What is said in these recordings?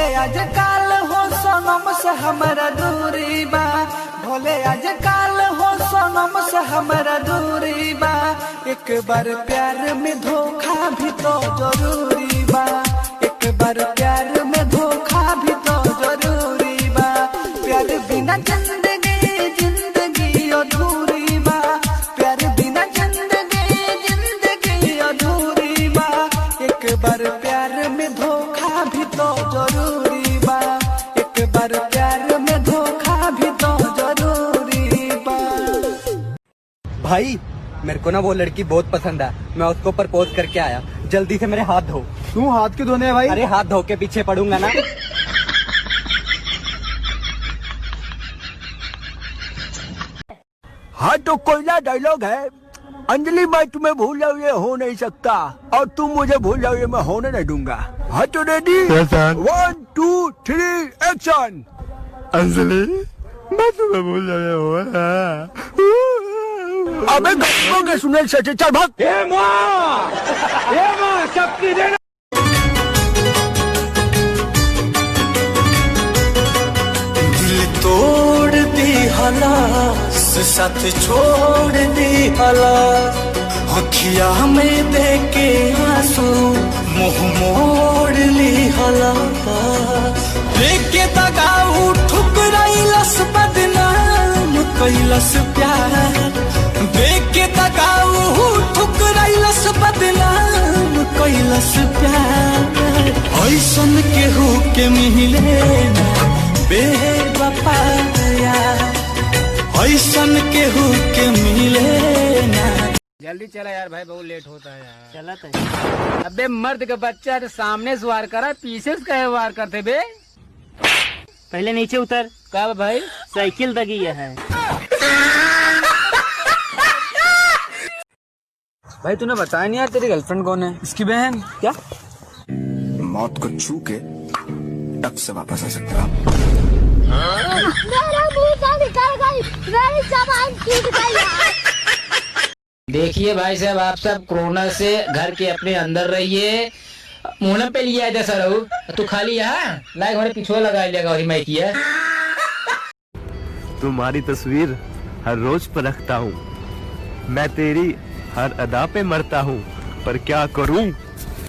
भोले आज काल हो सनम से हमारा दूरी बा, भोले आज काल हो सनम से हमारा दूरी बा। एक बार प्यार में धोखा भी तो जरूरी बा, एक बार प्यार में धोखा भी तो जरूरी बा। प्यार बिना जिंदगी जिंदगी अधूरी बा, प्यार बिना जिंदगी अधूरी बा। एक बार प्यार में धोखा भी तो जरूरी बा, एक बार प्यार में धोखा भी तो जरूरी बा। भाई मेरे को ना वो लड़की बहुत पसंद है, मैं उसको प्रपोज करके आया। जल्दी से मेरे हाथ धो। तू हाथ क्यों धोने है भाई? अरे हाथ धो के पीछे पड़ूंगा ना। हाँ तो कोयला डायलॉग है, अंजलि मैं तुम्हें भूला हुए हो नहीं सकता और तुम मुझे भूला हुए मैं होने नहीं दूंगा। हाँ तो रेडी, 1 2 3 एक्शन। अंजलि मैं तुम्हें भूल गया हूँ। अबे गप्पों के सुने से चल भाग। ये माँ सबकी देना। दिल तोड़ दी हला, साथ छोड़ दी हला, अखिया में देके आंसू मुंह मोड़ ली हला। देखे दगाऊ ठुकराइलस बदनाम कैलस प्यार, देखे दगाऊ ठुकराइलस बदनाम कैलस प्यार। ऐसन केहू के मिले बेवफा यार, ऐसन केहू के मिले ना। जल्दी चला यार भाई, बहुत लेट होता है यार। चला तो अबे मर्द का बच्चा तो सामने से वार करा, पीछे से कहे वार करते बे। पहले नीचे उतर। कब भाई? साइकिल दगी है। भाई तूने बताया नहीं यार तेरी गर्लफ्रेंड कौन है? इसकी बहन। क्या मौत को छू के टक से वापस आ सकते हो। मेरा मुंह से निकल गई, मेरी जबान टूट गई यार। देखिए भाई साहब, आप सब कोरोना से घर के अपने अंदर रहिए। मुंह पे लिया है जैसा रहू तू खाली यहाँ लाइक हमारे पिछुआ लगा लिया और मैं किया। तुम्हारी तस्वीर हर रोज परखता हूँ, मैं तेरी हर अदा पे मरता हूँ, पर क्या करूँ?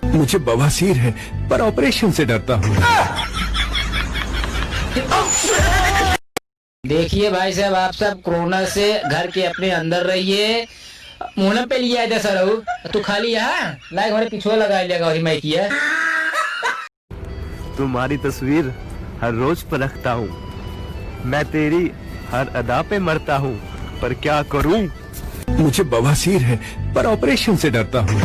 मुझे बवासीर है पर ऑपरेशन से डरता हूँ। देखिए भाई साहब, आप सब कोरोना से घर के अपने अंदर रहिए। मुंह पे लिया है जैसा रहू तू खाली यहाँ लाइक हमारे पिछुआ लगा लिया और मैं किया। तुम्हारी तस्वीर हर रोज परखता हूँ, मैं तेरी हर अदा पे मरता हूँ, पर क्या करूँ? मुझे बवासीर है पर ऑपरेशन से डरता हूँ।